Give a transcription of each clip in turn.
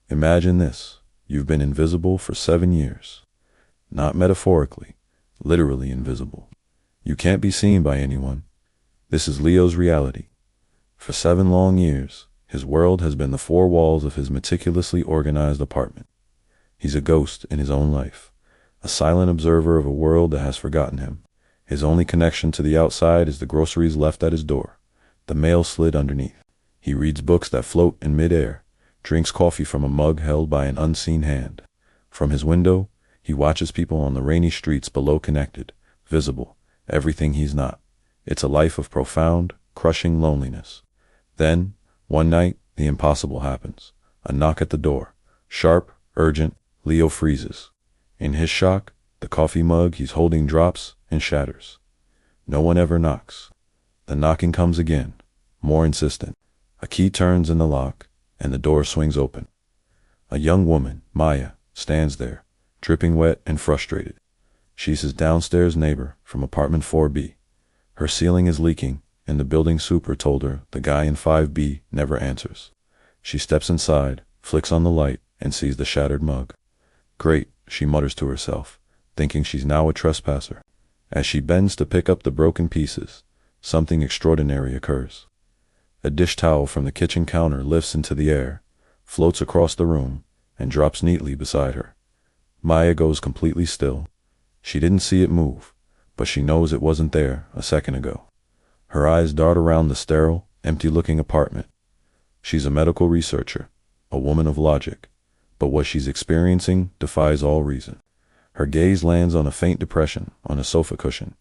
Imagine this. You've been invisible for 7 years. Not metaphorically, literally invisible. You can't be seen by anyone. This is Leo's reality. For 7 long years, his world has been the 4 walls of his meticulously organized apartment. He's a ghost in his own life, a silent observer of a world that has forgotten him. His only connection to the outside is the groceries left at his door, the mail slid underneath. He reads books that float in midair, drinks coffee from a mug held by an unseen hand. From his window, he watches people on the rainy streets below, connected, visible, everything he's not. It's a life of profound, crushing loneliness. Then, one night, the impossible happens. A knock at the door. Sharp, urgent. Leo freezes. In his shock, the coffee mug he's holding drops and shatters. No one ever knocks. The knocking comes again, more insistent. A key turns in the lock, and the door swings open. A young woman, Maya, stands there, dripping wet and frustrated. She's his downstairs neighbor from apartment 4B. Her ceiling is leaking, and the building super told her the guy in 5B never answers. She steps inside, flicks on the light, and sees the shattered mug. Great, she mutters to herself, thinking she's now a trespasser. As she bends to pick up the broken pieces, something extraordinary occurs. A dish towel from the kitchen counter lifts into the air, floats across the room, and drops neatly beside her. Maya goes completely still. She didn't see it move, but she knows it wasn't there a second ago. Her eyes dart around the sterile, empty-looking apartment. She's a medical researcher, a woman of logic, but what she's experiencing defies all reason. Her gaze lands on a faint depression on a sofa cushion,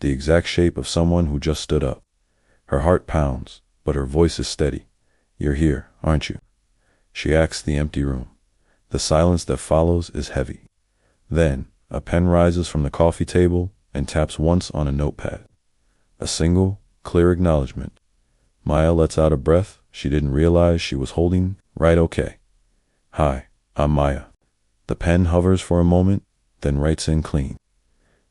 the exact shape of someone who just stood up. Her heart pounds, but her voice is steady. "You're here, aren't you?" She asks the empty room. The silence that follows is heavy. Then, a pen rises from the coffee table and taps once on a notepad. A single, clear acknowledgement. Maya lets out a breath she didn't realize she was holding. "Right, okay. Hi, I'm Maya." The pen hovers for a moment, then writes in clean.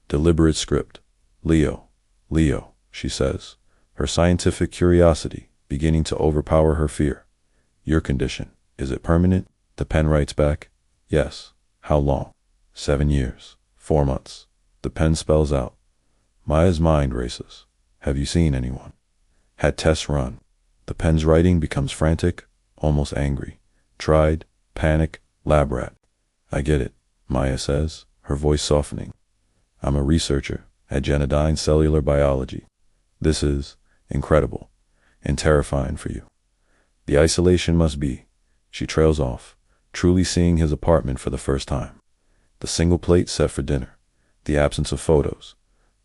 Deliberate script. "Leo, Leo," she says, her scientific curiosity beginning to overpower her fear. "Your condition, is it permanent?" The pen writes back, "Yes." "How long?" 7 years, 4 months. The pen spells out. Maya's mind races. "Have you seen anyone? Had tests run?" The pen's writing becomes frantic, almost angry. "Tried, panic, lab rat." "I get it," Maya says, her voice softening. "I'm a researcher at Genodyne Cellular Biology. This is incredible and terrifying for you. The isolation must be." She trails off, truly seeing his apartment for the first time. The single plate set for dinner, the absence of photos,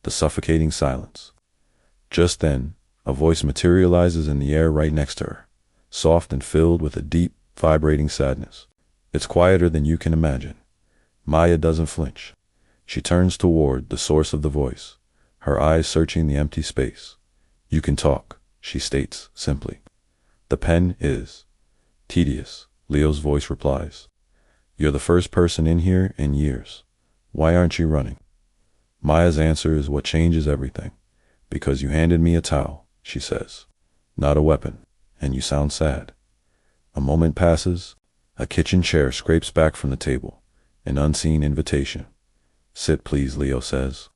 the suffocating silence. Just then, a voice materializes in the air right next to her, soft and filled with a deep, vibrating sadness. It's quieter than you can imagine. Maya doesn't flinch. She turns toward the source of the voice, her eyes searching the empty space. "You can talk," she states simply. "The pen is tedious," Leo's voice replies. "You're the first person in here in years. Why aren't you running?" Maya's answer is what changes everything. "Because you handed me a towel," she says. "Not a weapon, and you sound sad." A moment passes. A kitchen chair scrapes back from the table, an unseen invitation. "Sit, please," Leo says.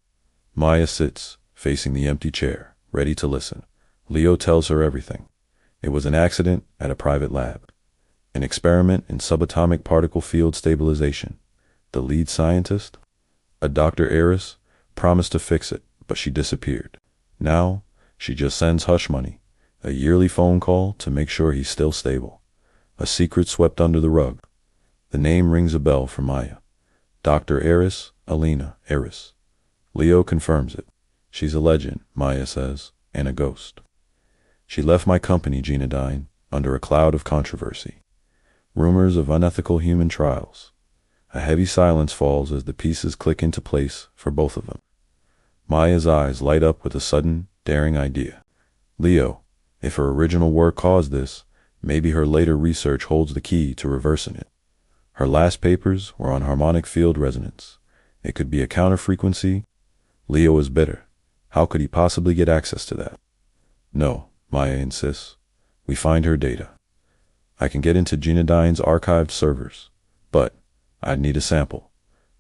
Maya sits, facing the empty chair, ready to listen. Leo tells her everything. It was an accident at a private lab. An experiment in subatomic particle field stabilization. The lead scientist, a Dr. Eris, promised to fix it, but she disappeared. Now, she just sends hush money, a yearly phone call to make sure he's still stable. A secret swept under the rug. The name rings a bell for Maya. Dr. Eris, Alina Eris. Leo confirms it. "She's a legend," Maya says, "and a ghost. She left my company, Genodyne, under a cloud of controversy. Rumors of unethical human trials. A heavy silence falls as the pieces click into place for both of them. Maya's eyes light up with a sudden, daring idea. "Leo, if her original work caused this, maybe her later research holds the key to reversing it. Her last papers were on harmonic field resonance. It could be a counter-frequency." Leo is bitter. How could he possibly get access to that? "No," Maya insists. "We find her data. I can get into Genodine's archived servers, but I'd need a sample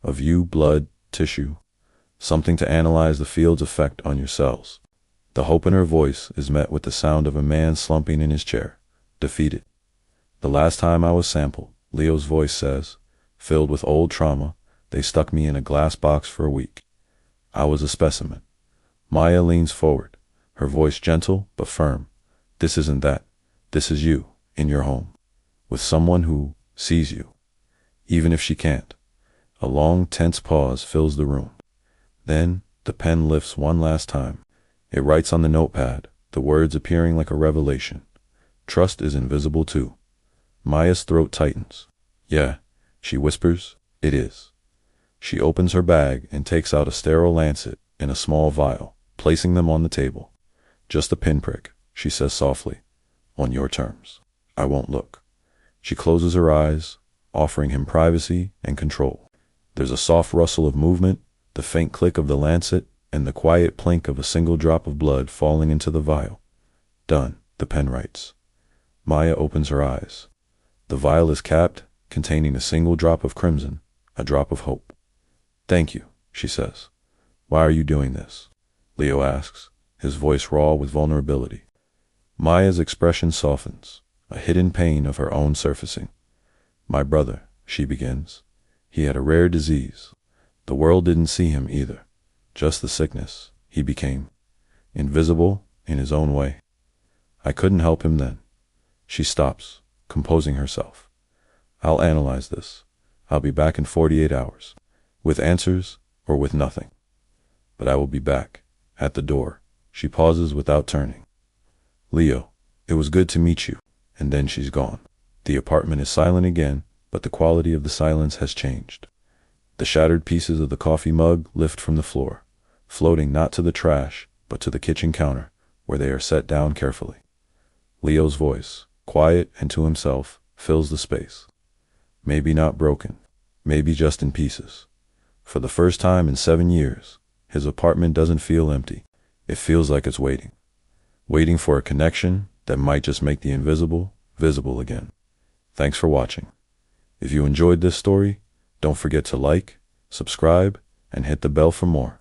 of you, blood, tissue, something to analyze the field's effect on your cells. The hope in her voice is met with the sound of a man slumping in his chair, defeated. The last time I was sampled, Leo's voice says, filled with old trauma, they stuck me in a glass box for a week. I was a specimen. Maya leans forward, her voice gentle but firm. This isn't that. This is you, in your home, with someone who sees you, even if she can't. A long, tense pause fills the room. Then, the pen lifts one last time. It writes on the notepad, the words appearing like a revelation. Trust is invisible too. Maya's throat tightens. Yeah, she whispers, it is. She opens her bag and takes out a sterile lancet and a small vial, placing them on the table. Just a pinprick, she says softly. On your terms. I won't look. She closes her eyes, offering him privacy and control. There's a soft rustle of movement, the faint click of the lancet, and the quiet plink of a single drop of blood falling into the vial. Done, the pen writes. Maya opens her eyes. The vial is capped, containing a single drop of crimson, a drop of hope. Thank you, she says. Why are you doing this? Leo asks, his voice raw with vulnerability. Maya's expression softens, a hidden pain of her own surfacing. My brother, she begins. He had a rare disease. The world didn't see him either. Just the sickness. He became invisible in his own way. I couldn't help him then. She stops, composing herself. I'll analyze this. I'll be back in 48 hours. With answers or with nothing. But I will be back. At the door. She pauses without turning. Leo, it was good to meet you. And then she's gone. The apartment is silent again, but the quality of the silence has changed. The shattered pieces of the coffee mug lift from the floor, floating not to the trash, but to the kitchen counter, where they are set down carefully. Leo's voice, quiet and to himself, fills the space. Maybe not broken, maybe just in pieces. For the first time in 7 years, his apartment doesn't feel empty. It feels like it's waiting. Waiting for a connection that might just make the invisible visible again. Thanks for watching. If you enjoyed this story, don't forget to like, subscribe, and hit the bell for more.